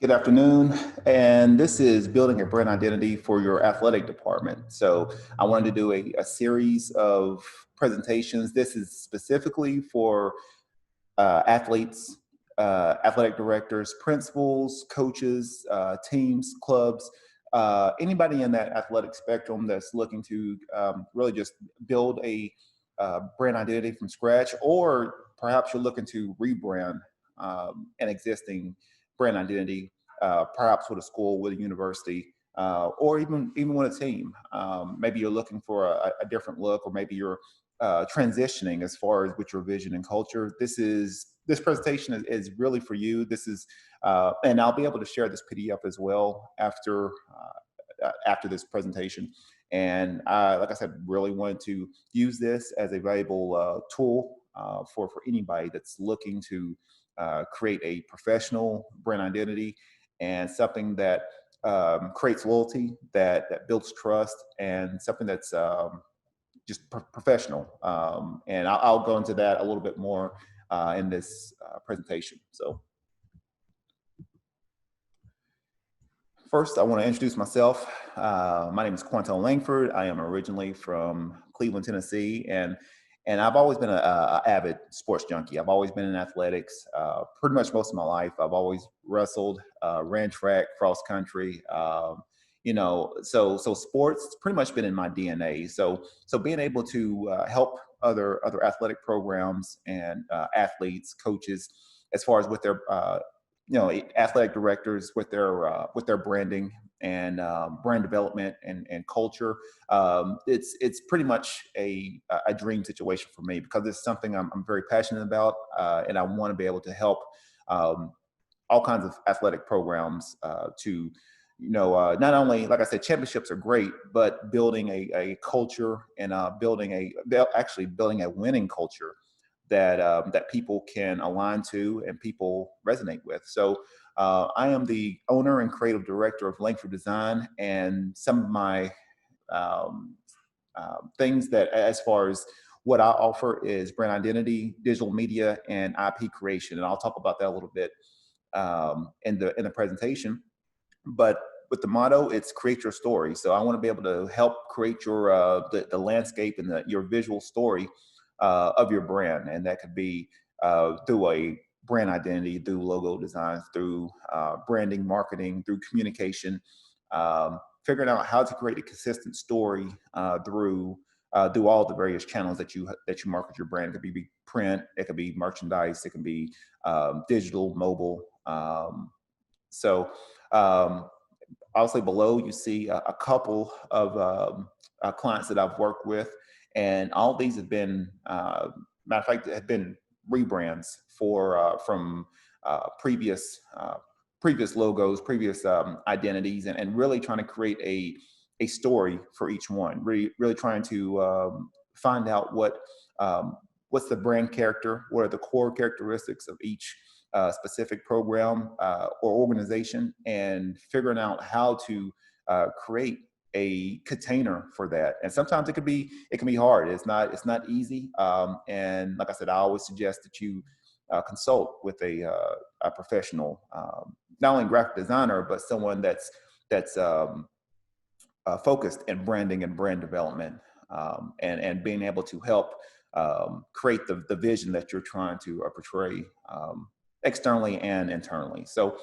Good afternoon, and this is building a brand identity for your athletic department. So I wanted to do a series of presentations. This is specifically for athletes, athletic directors, principals, coaches, teams, clubs, anybody in that athletic spectrum that's looking to really just build a brand identity from scratch, or perhaps you're looking to rebrand an existing brand identity, perhaps with a school, with a university, or even with a team. Maybe you're looking for a different look, or maybe you're transitioning as far as with your vision and culture. This presentation is really for you. This is, and I'll be able to share this PDF as well after this presentation. And like I said, really wanted to use this as a valuable tool for anybody that's looking to create a professional brand identity and something that creates loyalty, that builds trust, and something that's just professional. And I'll go into that a little bit more in this presentation. So first, I want to introduce myself. My name is Quanton Langford. I am originally from Cleveland, Tennessee, and I've always been a avid sports junkie. I've always been in athletics, pretty much most of my life. I've always wrestled, ran track, cross country. So sports it's pretty much been in my DNA. So being able to help other athletic programs and athletes, coaches, as far as with their athletic directors with their branding and brand development and culture. It's pretty much a dream situation for me because it's something I'm very passionate about, and I want to be able to help all kinds of athletic programs to not only, like I said, championships are great, but building a culture and actually building a winning culture that people can align to and people resonate with. So I am the owner and creative director of Langfordesign, and some of my um, things that, as far as what I offer, is brand identity, digital media, and IP creation. And I'll talk about that a little bit in the presentation. But with the motto, it's create your story. So I want to be able to help create your the landscape and your visual story of your brand, and that could be through a brand identity, through logo designs, through branding, marketing, through communication, figuring out how to create a consistent story through all the various channels that you market your brand. It could be print, it could be merchandise, it can be digital, mobile. So um, obviously below you see a couple of clients that I've worked with, and all these have been, matter of fact, have been rebrands from previous logos, previous identities, and really trying to create a story for each one. Really trying to find out what's the brand character, what are the core characteristics of each specific program or organization, and figuring out how to create a container for that. And sometimes it can be hard. It's not easy. And like I said, I always suggest that you consult with a professional, not only graphic designer, but someone that's focused in branding and brand development, and being able to help create the vision that you're trying to portray externally and internally. So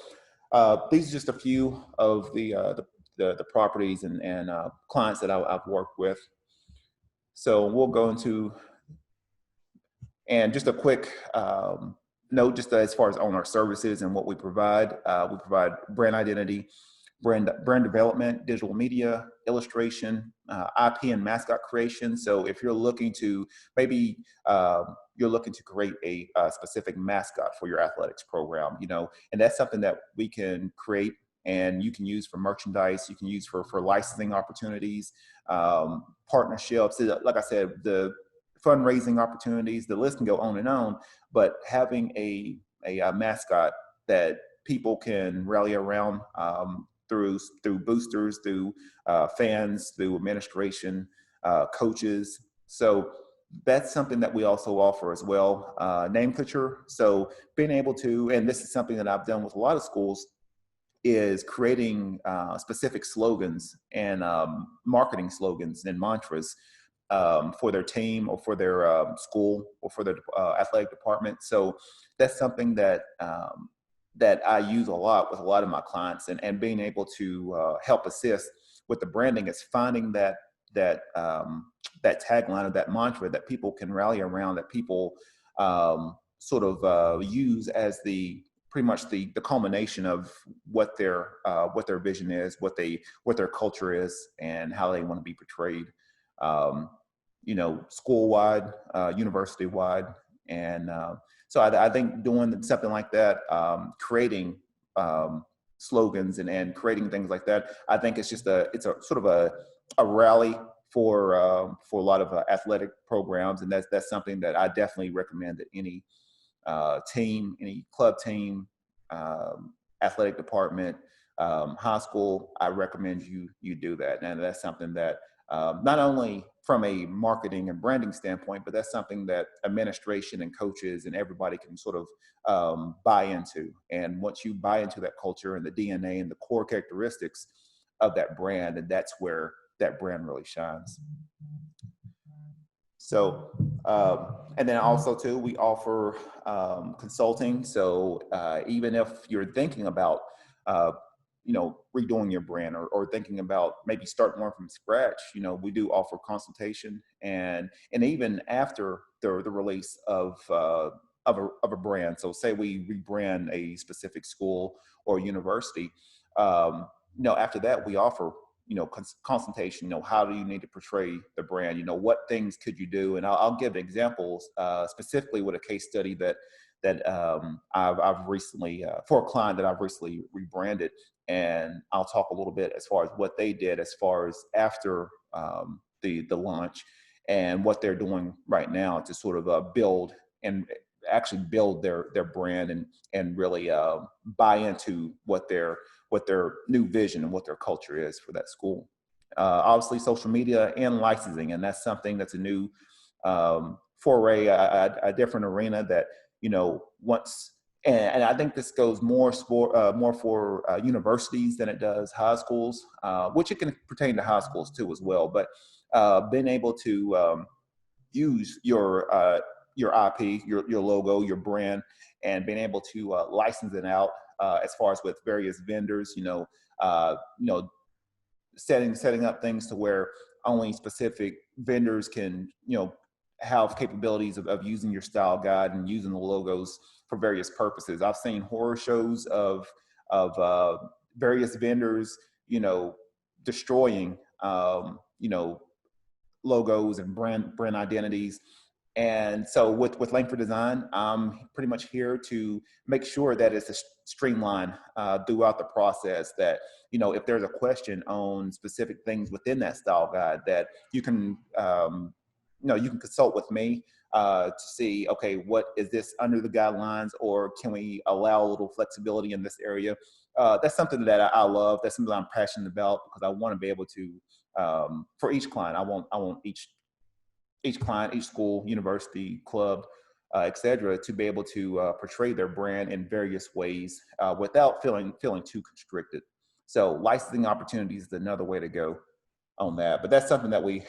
these are just a few of the properties and clients that I've worked with. So we'll go into, and just a quick note, just as far as on our services and what we provide brand identity, brand development, digital media, illustration, IP and mascot creation. So if you're looking to maybe you're looking to create a specific mascot for your athletics program, and that's something that we can create and you can use for merchandise, you can use for licensing opportunities, partnerships. Like I said, the fundraising opportunities, the list can go on and on, but having a mascot that people can rally around, through boosters, through fans, through administration, coaches. So that's something that we also offer as well. Name picture. So being able to, and this is something that I've done with a lot of schools, is creating specific slogans and marketing slogans and mantras for their team or for their school or for their athletic department. So that's something that that I use a lot with a lot of my clients, and being able to help assist with the branding is finding that tagline or that mantra that people can rally around, that people sort of use as the pretty much the culmination of what their vision is, what their culture is, and how they want to be portrayed. Um, School wide, university wide, and so I think doing something like that, creating slogans and creating things like that, I think it's a sort of a rally for a lot of athletic programs, and that's something that I definitely recommend that any team, any club team, athletic department, high school, I recommend you do that. And that's something that not only from a marketing and branding standpoint, but that's something that administration and coaches and everybody can sort of buy into. And once you buy into that culture and the DNA and the core characteristics of that brand, and that's where that brand really shines. So, and then also too, we offer consulting. So even if you're thinking about, redoing your brand, or thinking about maybe starting one from scratch, we do offer consultation, and even after the release of a brand. So say we rebrand a specific school or university, after that we offer consultation. How do you need to portray the brand? What things could you do? And I'll give examples specifically with a case study that I've recently for a client that I've recently rebranded, and I'll talk a little bit as far as what they did as far as after the launch, and what they're doing right now to sort of build and actually build their brand, and really buy into what their new vision and what their culture is for that school. Obviously, social media and licensing, and that's something that's a new foray, a different arena that once. And I think this goes more for universities than it does high schools, which it can pertain to high schools too as well. But being able to use your IP, your logo, your brand, and being able to license it out as far as with various vendors, setting up things to where only specific vendors can, have capabilities of using your style guide and using the logos for various purposes. I've seen horror shows of various vendors, destroying, logos and brand identities. And so with Langfordesign, I'm pretty much here to make sure that it's a streamlined throughout the process, that, if there's a question on specific things within that style guide, that you can, you can consult with me to see, okay, what is this under the guidelines, or can we allow a little flexibility in this area? That's something that I love. That's something I'm passionate about, because I want to be able to, for each client, I want each client, each school, university, club, et cetera, to be able to portray their brand in various ways without feeling too constricted. So licensing opportunities is another way to go on that, but that's something that we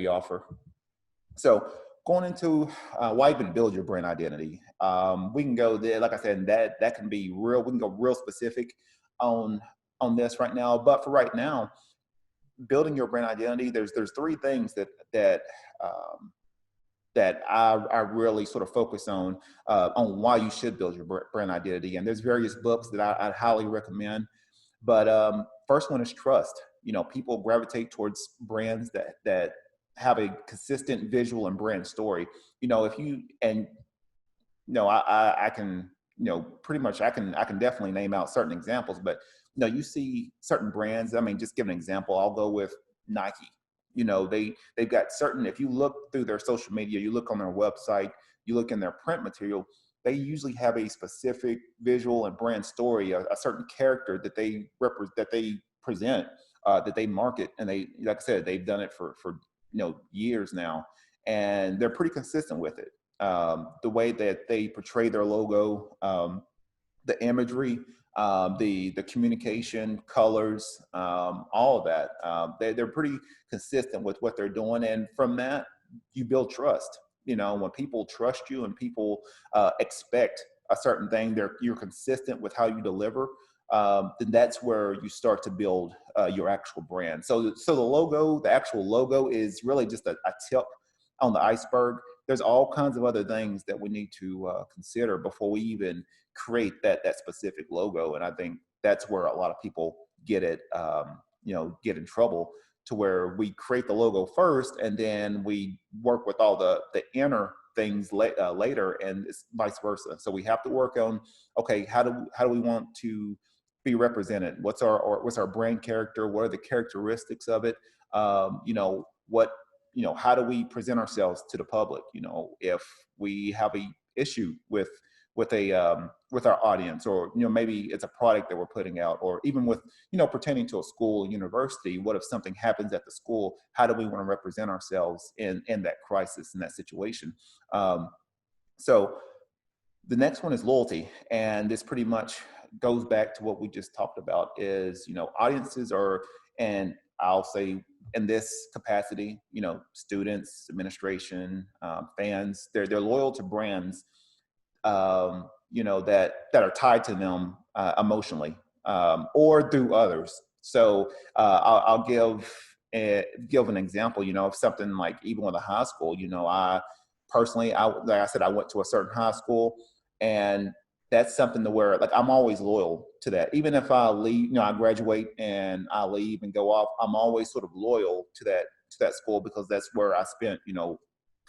offer. So going into why even build your brand identity, we can go there. Like I said, that can be real. We can go real specific on this right now, but for right now, building your brand identity, there's three things that I really sort of focus on why you should build your brand identity. And there's various books that I'd highly recommend. But first one is trust. People gravitate towards brands that have a consistent visual and brand story. If you, and I can, pretty much I can definitely name out certain examples, but you see certain brands. I mean, just give an example. I'll go with Nike. They've got certain, if you look through their social media, you look on their website, you look in their print material, they usually have a specific visual and brand story, a certain character that they present, that they market. And they, like I said, they've done it for years now, and they're pretty consistent with it. The way that they portray their logo, the imagery, the communication, colors, all of that. They're pretty consistent with what they're doing, and from that, you build trust. You know, when people trust you and people expect a certain thing, you're consistent with how you deliver. Then that's where you start to build your actual brand. So the logo, the actual logo, is really just a tip on the iceberg. There's all kinds of other things that we need to consider before we even create that specific logo. And I think that's where a lot of people get it, get in trouble, to where we create the logo first and then we work with all the inner things later, and it's vice versa. So we have to work on, okay, how do we want to be represented? What's our brand character? What are the characteristics of it? What how do we present ourselves to the public? If we have a issue with our audience, or maybe it's a product that we're putting out, or even with pertaining to a school or university, what if something happens at the school? How do we want to represent ourselves in that crisis, in that situation? So the next one is loyalty, and this pretty much goes back to what we just talked about. Is audiences are, and I'll say in this capacity, students, administration, fans, they're loyal to brands, that are tied to them emotionally, or through others. So I'll give an example. Of something like, even with a high school. I personally, like I said, I went to a certain high school, and that's something to where, like, I'm always loyal to that. Even if I leave, I graduate and I leave and go off, I'm always sort of loyal to that school, because that's where I spent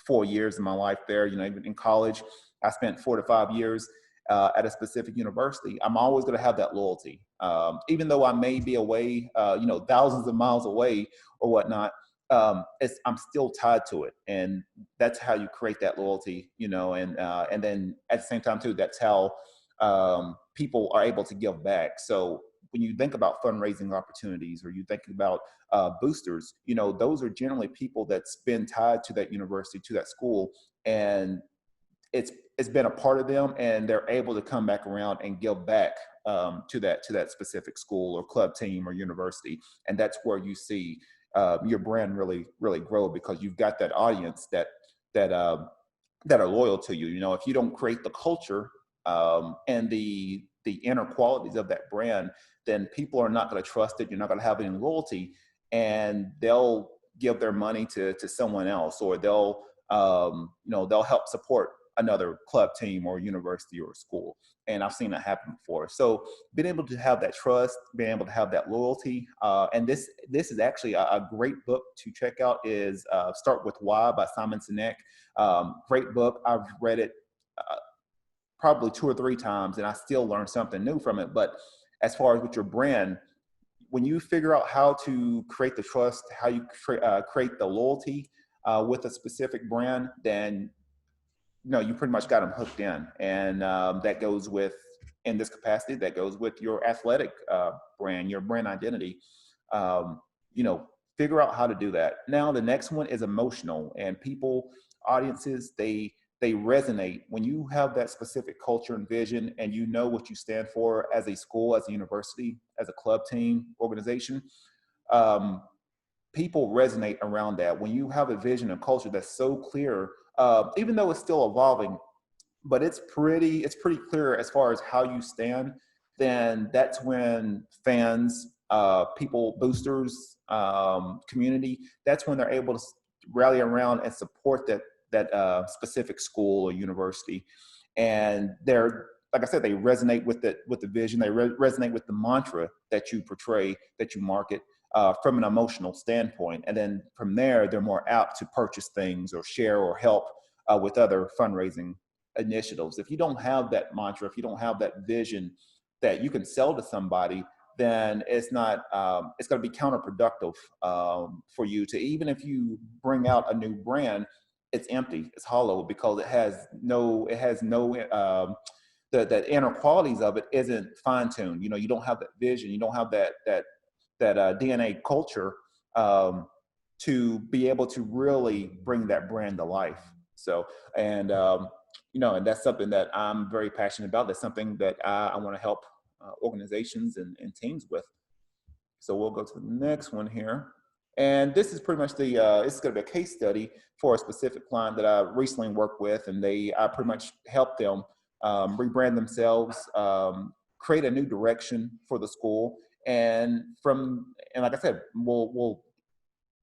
4 years of my life there. Even in college, I spent 4 to 5 years at a specific university. I'm always going to have that loyalty, even though I may be away, thousands of miles away or whatnot. I'm still tied to it, and that's how you create that loyalty. And then at the same time too, that's how people are able to give back. So when you think about fundraising opportunities, or you think about boosters, those are generally people that's been tied to that university, to that school, and it's been a part of them, and they're able to come back around and give back to that specific school or club team or university. And that's where you see your brand really grow, because you've got that audience that are loyal to you. If you don't create the culture and the inner qualities of that brand, then people are not going to trust it. You're not going to have any loyalty, and they'll give their money to someone else, or they'll help support another club team or university or school. And I've seen that happen before. So being able to have that trust, being able to have that loyalty, and this is actually a great book to check out, is Start With Why by Simon Sinek. Great book. I've read it probably 2 or 3 times, and I still learn something new from it. But as far as with your brand, when you figure out how to create the trust, how you create the loyalty with a specific brand, then you pretty much got them hooked in. And that goes with, in this capacity, that goes with your athletic brand, your brand identity. Figure out how to do that. Now, the next one is emotional, and audiences, they resonate when you have that specific culture and vision, and what you stand for as a school, as a university, as a club team, organization. People resonate around that. When you have a vision and culture that's so clear, even though it's still evolving, but it's pretty clear as far as how you stand, then that's when fans, people, boosters, community, that's when they're able to rally around and support that specific school or university. And they're, like I said, they resonate with the vision. They resonate with the mantra that you portray, that you market, from an emotional standpoint. And then from there, they're more apt to purchase things or share or help with other fundraising initiatives. If you don't have that mantra, if you don't have that vision that you can sell to somebody, then it's not, it's going to be counterproductive for you to, even if you bring out a new brand, it's empty, it's hollow, because it has no, the inner qualities of it isn't fine-tuned. You don't have that vision, you don't have that DNA culture to be able to really bring that brand to life. So, and that's something that I'm very passionate about. That's something that I want to help organizations and teams with. So we'll go to the next one here. And this is pretty much it's going to be a case study for a specific client that I recently worked with, and I pretty much helped them rebrand themselves, create a new direction for the school. And like I said, we'll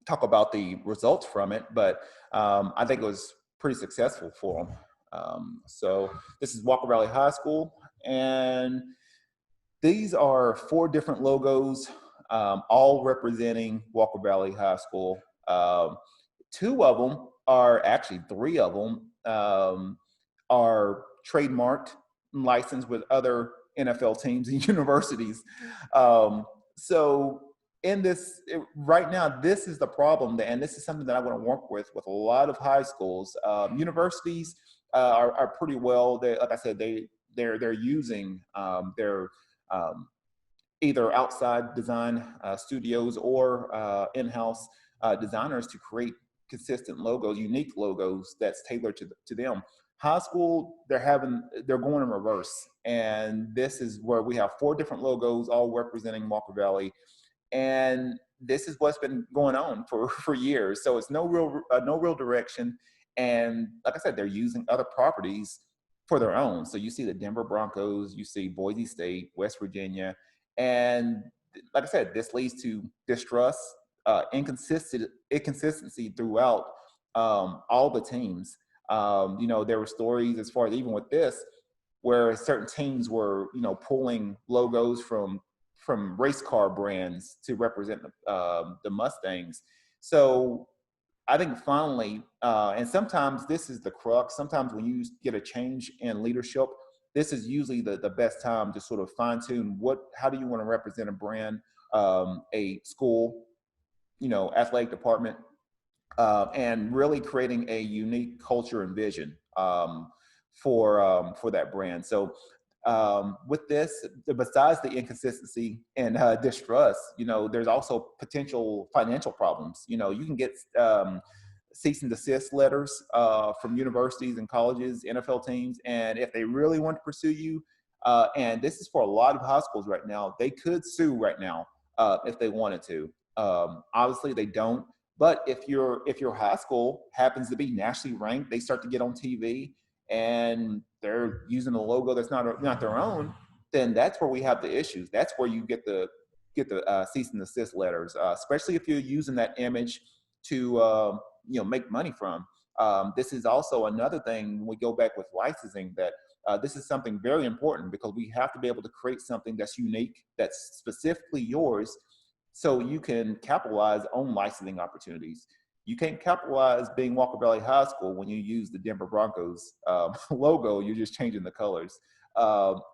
talk about the results from it, but I think it was pretty successful for them. So this is Walker Valley High School, and these are 4 different logos, all representing Walker Valley High School. 2 of them are actually 3 of them are trademarked and licensed with other NFL teams and universities. So in this right now, this is the problem, and this is something that I want to work with a lot of high schools. Universities are pretty well. Like I said, they're using their either outside design studios or in-house designers to create consistent logos, unique logos that's tailored to them. High school, they're going in reverse, and this is where we have 4 different logos, all representing Walker Valley, and this is what's been going on for years. So it's no real direction, and like I said, they're using other properties for their own. So you see the Denver Broncos, you see Boise State, West Virginia, and like I said, this leads to distrust, inconsistency throughout all the teams. There were stories as far as even with this, where certain teams were, pulling logos from race car brands to represent the Mustangs. So I think finally, and sometimes this is the crux, sometimes when you get a change in leadership, this is usually the best time to sort of fine tune how do you want to represent a brand, a school, athletic department, and really creating a unique culture and vision for that brand. So with this, besides the inconsistency and distrust, there's also potential financial problems. You can get cease and desist letters from universities and colleges, NFL teams, and if they really want to pursue you, and this is for a lot of high schools right now, they could sue right now if they wanted to. Obviously, they don't. But if your high school happens to be nationally ranked, they start to get on TV and they're using a logo that's not their own, then that's where we have the issues. That's where you get the cease and desist letters, especially if you're using that image to make money from. This is also another thing when we go back with licensing, that this is something very important, because we have to be able to create something that's unique, that's specifically yours, so you can capitalize on licensing opportunities. You can't capitalize being Walker Valley High School when you use the Denver Broncos logo. You're just changing the colors.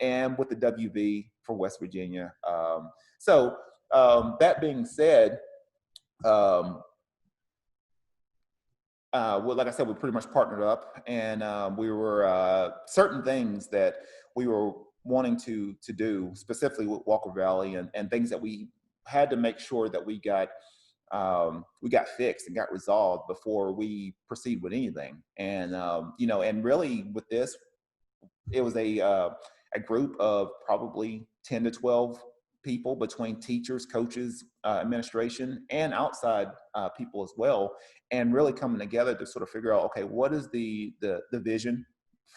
And with the WV for West Virginia. So that being said, well, like I said, we pretty much partnered up, and we were certain things that we were wanting to do specifically with Walker Valley, and things that we had to make sure that we got fixed and got resolved before we proceed with anything. And and really with this, it was a group of probably 10 to 12 people, between teachers, coaches, administration, and outside people as well, and really coming together to sort of figure out, okay, what is the vision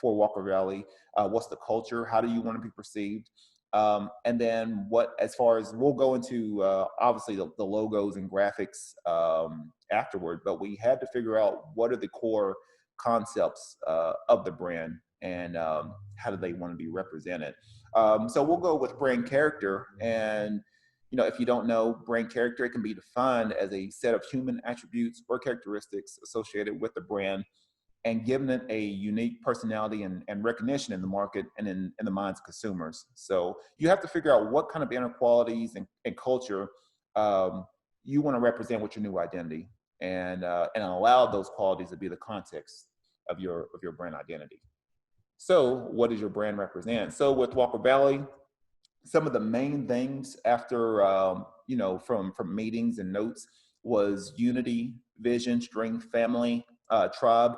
for Walker Valley? What's the culture? How do you want to be perceived? And then as far as, we'll go into obviously the logos and graphics afterward, but we had to figure out what are the core concepts of the brand, and how do they want to be represented. So we'll go with brand character. And if you don't know, brand character, it can be defined as a set of human attributes or characteristics associated with the brand, and giving it a unique personality and recognition in the market and in the minds of consumers. So you have to figure out what kind of inner qualities and culture you want to represent with your new identity, and allow those qualities to be the context of your brand identity. So what does your brand represent? So with Walker Valley, some of the main things after, from meetings and notes, was unity, vision, strength, family, tribe.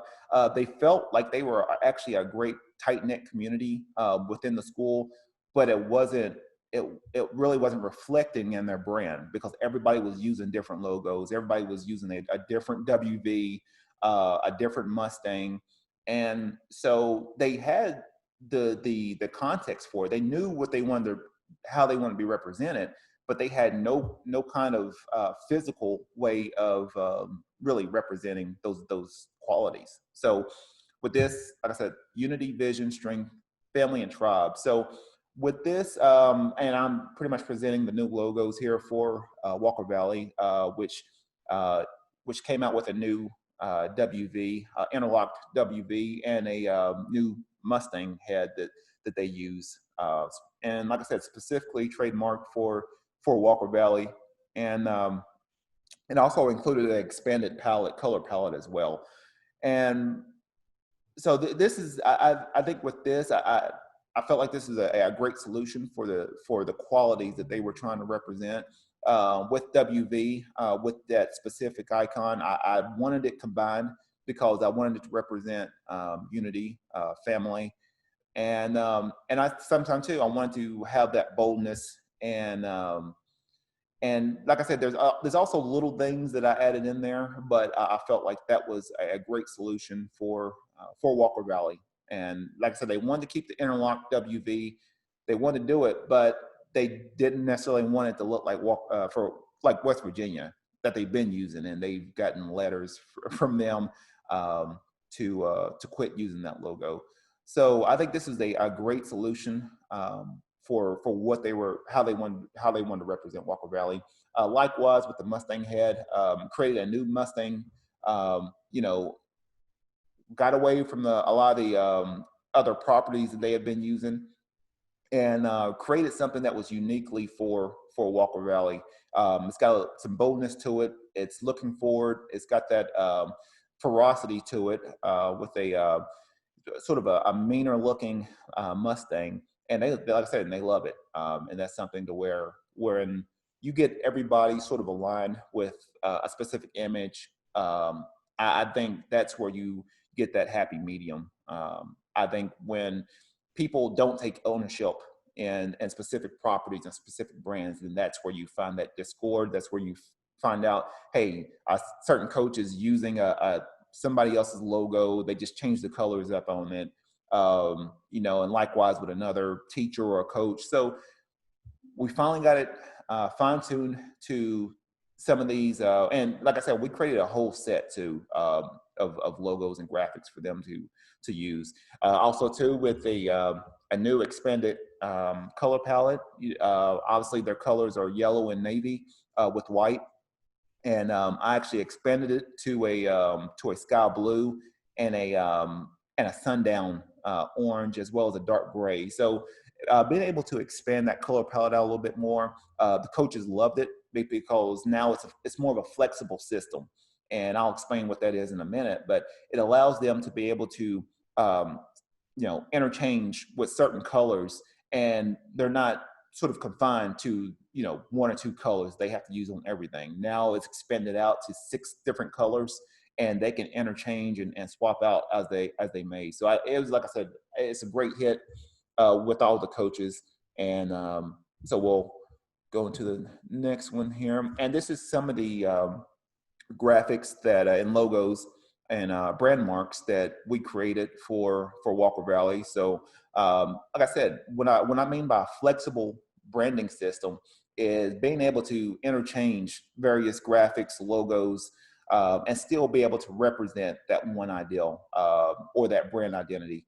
They felt like they were actually a great tight-knit community within the school, but it wasn't it really wasn't reflecting in their brand because everybody was using different logos. Everybody was using a different WV, a different Mustang, and so they had the context for it. They knew what they wanted to, how they wanted to be represented, but they had no kind of physical way of really representing those qualities. So with this, like I said, unity, vision, strength, family, and tribe. So with this, and I'm pretty much presenting the new logos here for Walker Valley, uh, which came out with a new WV, interlocked WV, and a new Mustang head that they use. And like I said, specifically trademarked for Walker Valley, and also included an expanded color palette as well. And so this is, I think with this, I felt like this is a great solution for the qualities that they were trying to represent with WV, with that specific icon. I wanted it combined because I wanted it to represent unity, family, and I sometimes too I wanted to have that boldness and like I said, there's also little things that I added in there, but I felt like that was a great solution for Walker Valley. And like I said, they wanted to keep the interlock WV. They wanted to do it, but they didn't necessarily want it to look like for like West Virginia that they've been using, and they've gotten letters from them to quit using that logo. So I think this is a great solution for what they were, how they wanted to represent Walker Valley. Likewise with the Mustang head, created a new Mustang. You know, got away from a lot of the other properties that they had been using, and created something that was uniquely for Walker Valley. It's got some boldness to it. It's looking forward. It's got that ferocity to it with a sort of a meaner looking Mustang, and they, like I said, and they love it. And that's something to wherein you get everybody sort of aligned with a specific image. I think that's where you get that happy medium. I think when people don't take ownership in specific properties and specific brands, then that's where you find that discord. That's where you find out, hey, certain coach is using a somebody else's logo. They just change the colors up on it. You know, and likewise with another teacher or a coach. So we finally got it fine-tuned to some of these. And like I said, we created a whole set too of logos and graphics for them to use. Also too, with a new expanded color palette. Obviously their colors are yellow and navy with white. And I actually expanded it to a sky blue and a sundown orange, as well as a dark gray. So being able to expand that color palette out a little bit more, the coaches loved it because now it's more of a flexible system, and I'll explain what that is in a minute. But it allows them to be able to interchange with certain colors, and they're not sort of confined to one or two colors they have to use on everything. Now it's expanded out to 6 different colors, and they can interchange and swap out as they may. So it was, like I said, it's a great hit with all the coaches. And so we'll go into the next one here, and this is some of the graphics that and logos and brand marks that we created for Walker Valley. So like I said, what I mean by flexible branding system is being able to interchange various graphics, logos, and still be able to represent that one ideal or that brand identity.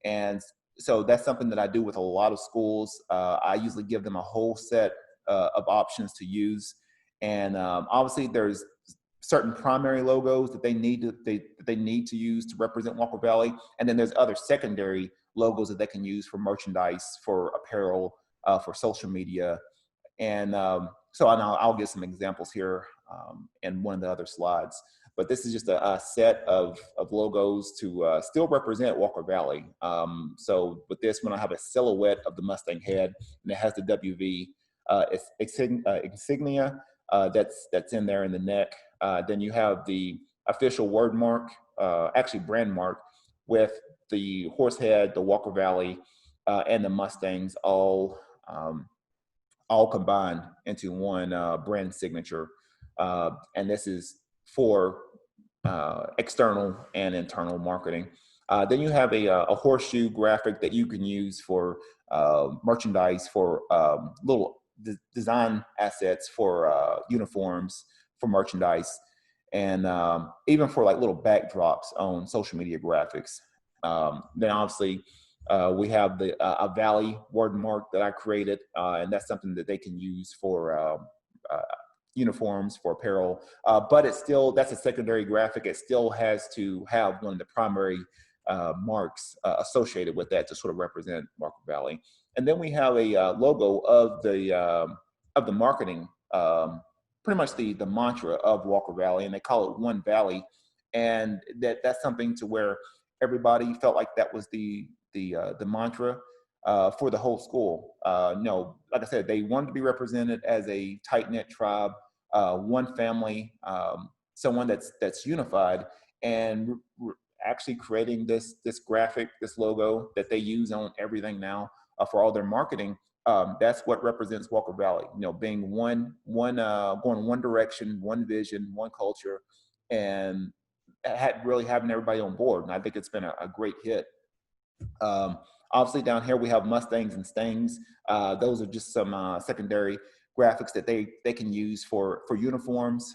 And so that's something that I do with a lot of schools. I usually give them a whole set of options to use. And obviously there's certain primary logos that they need to use to represent Walker Valley. And then there's other secondary logos that they can use for merchandise, for apparel, for social media. And so I'll give some examples here in one of the other slides. But this is just a set of logos to still represent Walker Valley. So with this one, I have a silhouette of the Mustang head, and it has the WV insignia that's in there in the neck. Then you have the official word mark, actually brand mark, with the horse head, the Walker Valley, and the Mustangs all all combined into one brand signature. And this is for external and internal marketing. Then you have a horseshoe graphic that you can use for merchandise, for little design assets, for uniforms, for merchandise, and even for like little backdrops on social media graphics. Then obviously we have the a Valley wordmark that I created, and that's something that they can use for uh, uniforms, for apparel. But it's still, that's a secondary graphic. It still has to have one of the primary marks associated with that to sort of represent Walker Valley. And then we have a logo of the marketing, pretty much the mantra of Walker Valley, and they call it One Valley. And that's something to where everybody felt like that was the mantra for the whole school. Like I said, they wanted to be represented as a tight knit tribe, one family, someone that's unified, and actually creating this graphic, this logo that they use on everything now for all their marketing. That's what represents Walker Valley. Being going one direction, one vision, one culture, and really having everybody on board. And I think it's been a great hit. Um, Obviously, down here we have Mustangs and Stings. Those are just some secondary graphics that they can use for uniforms,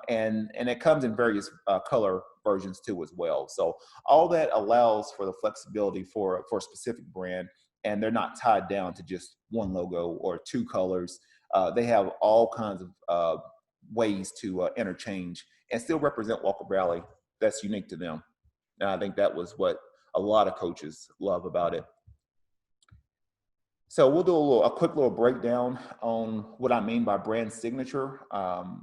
and it comes in various color versions too as well. So all that allows for the flexibility for a specific brand, and they're not tied down to just one logo or two colors. They have all kinds of ways to interchange and still represent Walker Valley that's unique to them. And I think that was what a lot of coaches love about it. So we'll do a quick little breakdown on what I mean by brand signature.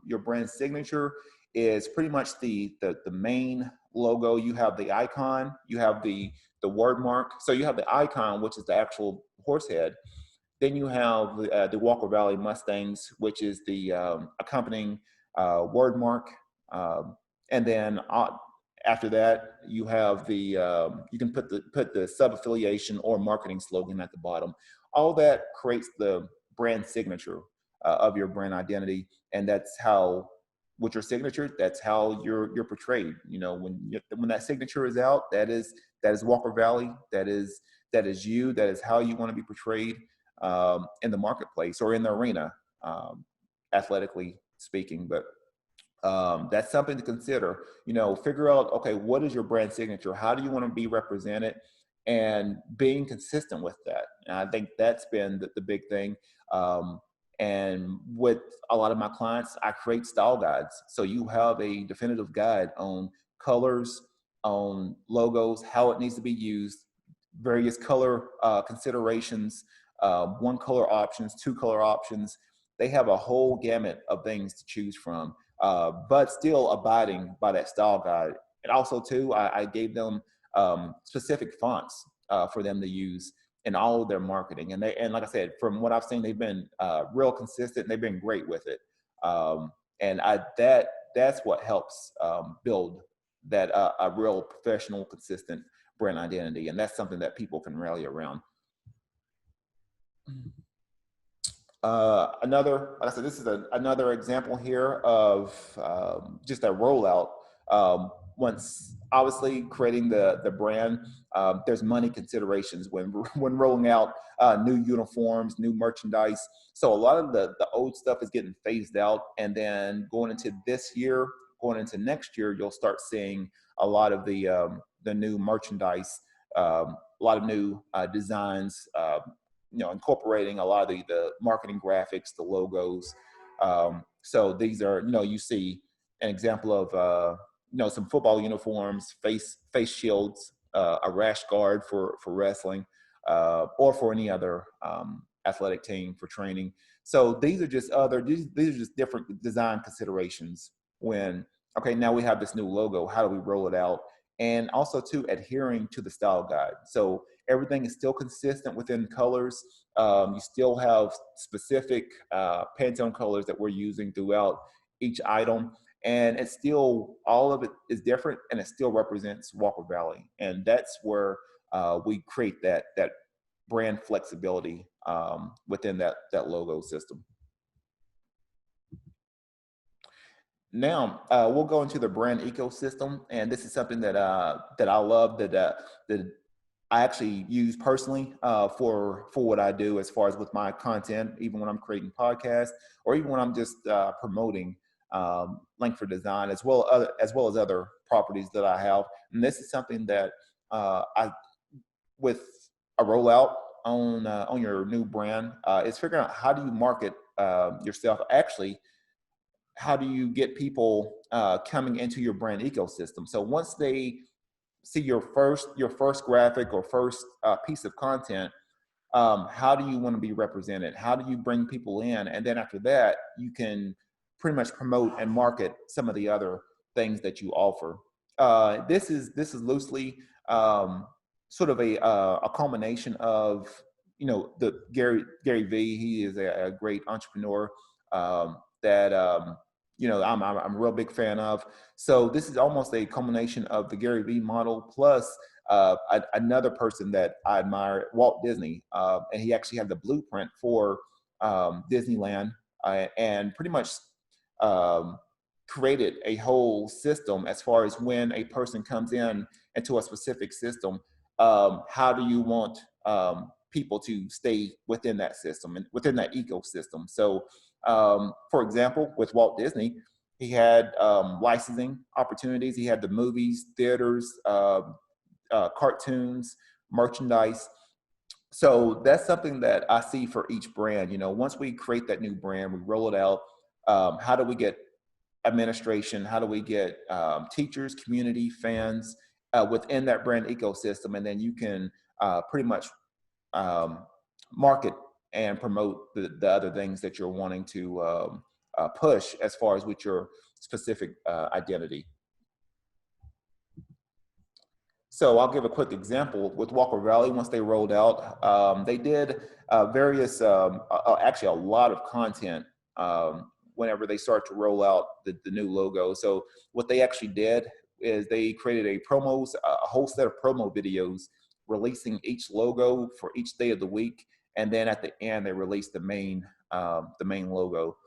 Your brand signature is pretty much the main logo. You have the icon, you have the word mark. So you have the icon, which is the actual horse head. Then you have the Walker Valley Mustangs, which is the accompanying word mark. And then after that, you have you can put the sub affiliation or marketing slogan at the bottom. All that creates the brand signature of your brand identity, and that's how, with your signature, that's how you're portrayed. When that signature is out, that is Walker Valley. That is you. That is how you want to be portrayed in the marketplace or in the arena, athletically speaking. But that's something to consider. Figure out, okay, what is your brand signature? How do you want to be represented? And being consistent with that. And I think that's been the big thing. And with a lot of my clients, I create style guides. So you have a definitive guide on colors, on logos, how it needs to be used, various color considerations, one color options, two color options. They have a whole gamut of things to choose from, but still abiding by that style guide. And also, too, I gave them specific fonts for them to use in all of their marketing. And like I said, from what I've seen, they've been real consistent. And they've been great with it. And that's what helps build that a real professional, consistent brand identity. And that's something that people can rally around. Like I said, this is another example here of just a rollout. Once obviously creating the brand, there's money considerations when when rolling out new uniforms, new merchandise. So a lot of the old stuff is getting phased out, and then going into this year, going into next year, you'll start seeing a lot of the new merchandise, a lot of new designs. Incorporating a lot of the marketing graphics, the logos. So these are, you see an example of, some football uniforms, face shields, a rash guard for wrestling, or for any other athletic team for training. So these are just different design considerations when, okay, now we have this new logo, how do we roll it out? And also too, adhering to the style guide. So everything is still consistent within colors. You still have specific Pantone colors that we're using throughout each item. And it's still, all of it is different, and it still represents Walker Valley. And that's where we create that brand flexibility within that logo system. Now we'll go into the brand ecosystem, and this is something that I love, that I actually use personally for what I do as far as with my content, even when I'm creating podcasts or even when I'm just promoting Langfordesign, as well as other properties that I have. And this is something that I with a rollout on your new brand is figuring out how do you market yourself. Actually, how do you get people coming into your brand ecosystem? So once they see your first graphic or first piece of content, how do you want to be represented? How do you bring people in? And then after that, you can pretty much promote and market some of the other things that you offer. This is loosely sort of a culmination of the Gary V. He is a great entrepreneur that I'm a real big fan of. So this is almost a culmination of the Gary V model plus another person that I admire, Walt Disney, and he actually had the blueprint for Disneyland, and pretty much um, created a whole system as far as when a person comes in into a specific system, how do you want people to stay within that system and within that ecosystem. So for example, with Walt Disney, he had licensing opportunities. He had the movies, theaters, cartoons, merchandise. So that's something that I see for each brand. Once we create that new brand, we roll it out. How do we get administration? How do we get teachers, community, fans within that brand ecosystem? And then you can pretty much market and promote the other things that you're wanting to push as far as with your specific identity. So I'll give a quick example with Walker Valley. Once they rolled out, they did various, actually a lot of content whenever they start to roll out the new logo. So what they actually did is they created a whole set of promo videos releasing each logo for each day of the week. And then at the end, they released the main logo.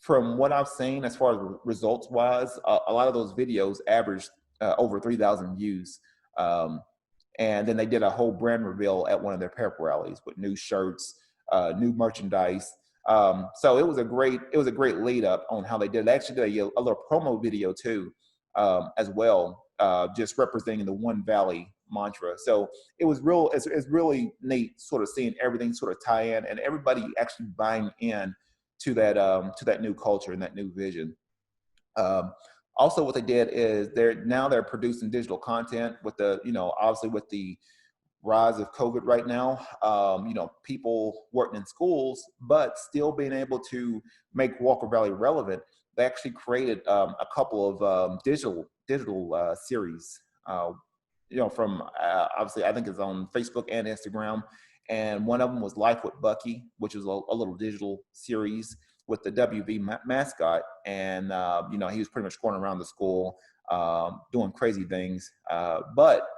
From what I've seen, as far as results wise, a lot of those videos averaged over 3,000 views. And then they did a whole brand reveal at one of their pep rallies with new shirts, new merchandise. So it was a great lead up on how they did. They actually did a little promo video too, as well, just representing the One Valley mantra. So it's really neat sort of seeing everything sort of tie in and everybody actually buying in to that new culture and that new vision. Also, what they did is they're producing digital content with obviously with the rise of COVID right now. People working in schools, but still being able to make Walker Valley relevant. They actually created a couple of digital series. From obviously I think it's on Facebook and Instagram. And one of them was Life with Bucky, which was a little digital series with the WV mascot. And, he was pretty much going around the school doing crazy things. But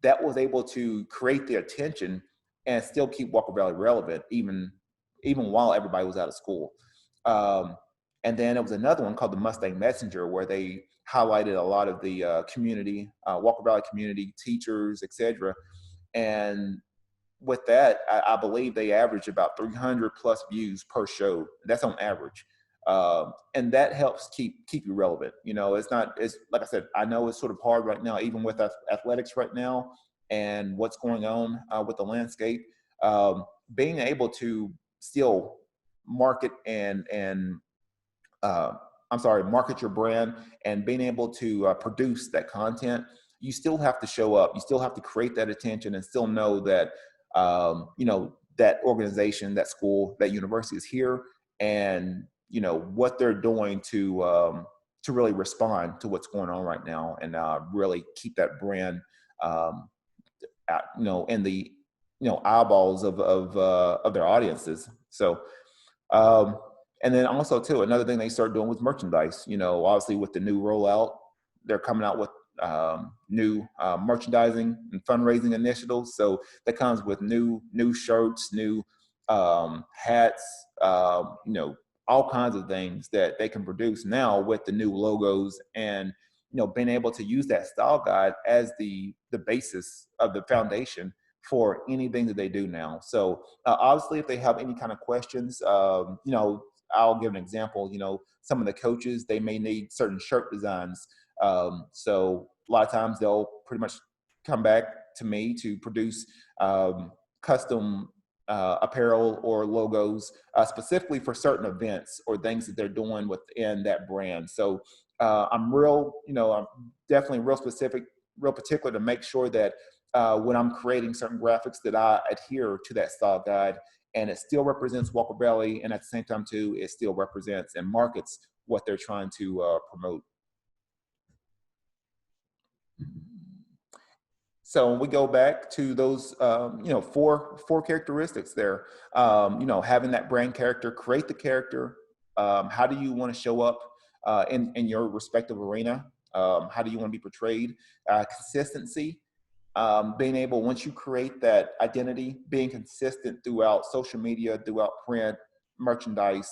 that was able to create the attention and still keep Walker Valley relevant, even while everybody was out of school. And then it was another one called the Mustang Messenger, where they highlighted a lot of the community, Walker Valley community, teachers, etc. And with that, I believe they average about 300 plus views per show. That's on average. And that helps keep you relevant. It's like I said, I know it's sort of hard right now, even with athletics right now and what's going on with the landscape. Being able to still market market your brand and being able to produce that content, you still have to show up. You still have to create that attention and still know that, that organization, that school, that university is here, and what they're doing to really respond to what's going on right now, and really keep that brand, in the eyeballs of their audiences. So, and then also too, another thing they started doing was merchandise. Obviously with the new rollout, they're coming out with new merchandising and fundraising initiatives. So that comes with new shirts, new hats, all kinds of things that they can produce now with the new logos, and being able to use that style guide as the basis of the foundation for anything that they do now. So obviously, if they have any kind of questions, I'll give an example. Some of the coaches, they may need certain shirt designs. So a lot of times they'll pretty much come back to me to produce custom apparel or logos specifically for certain events or things that they're doing within that brand. So I'm definitely real specific, real particular to make sure that when I'm creating certain graphics that I adhere to that style guide, and it still represents Walker Valley, and at the same time too, it still represents and markets what they're trying to promote. So when we go back to those, four characteristics there, having that brand character, create the character. How do you want to show up in your respective arena? How do you want to be portrayed? Consistency, being able, once you create that identity, being consistent throughout social media, throughout print, merchandise,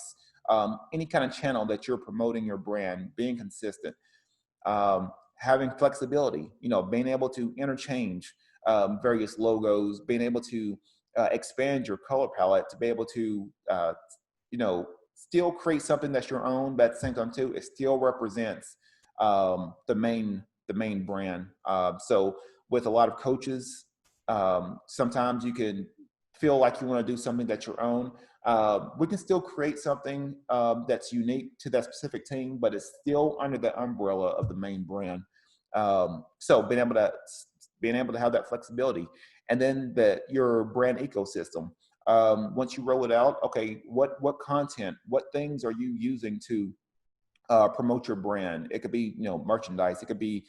any kind of channel that you're promoting your brand, being consistent. Having flexibility, being able to interchange various logos, being able to expand your color palette to be able to, still create something that's your own, but at the same time too, it still represents the main brand. So with a lot of coaches, sometimes you can feel like you want to do something that's your own. We can still create something that's unique to that specific team, but it's still under the umbrella of the main brand. So being able to have that flexibility, and then your brand ecosystem. Once you roll it out, okay, what content, what things are you using to promote your brand? It could be merchandise. It could be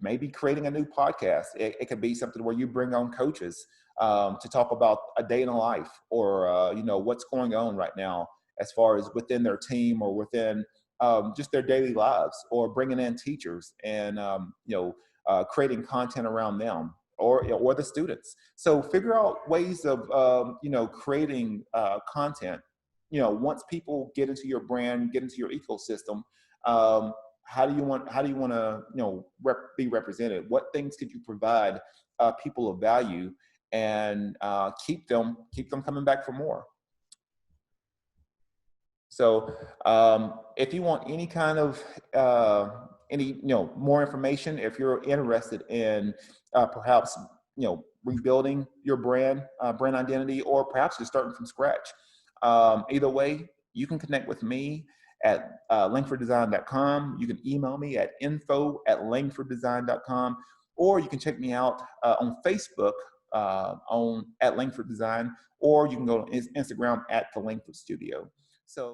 maybe creating a new podcast. It could be something where you bring on coaches to talk about a day in a life, or what's going on right now as far as within their team or within just their daily lives, or bringing in teachers and creating content around them, or the students. So figure out ways of creating content. Once people get into your brand, get into your ecosystem, how do you want to be represented? What things could you provide people of value, and keep them coming back for more? So if you want any kind of more information, if you're interested in perhaps rebuilding your brand identity, or perhaps just starting from scratch, either way, you can connect with me at langfordesign.com. You can email me at info@langfordesign.com, or you can check me out on Facebook at Langford Design, or you can go to Instagram at the Langford Studio.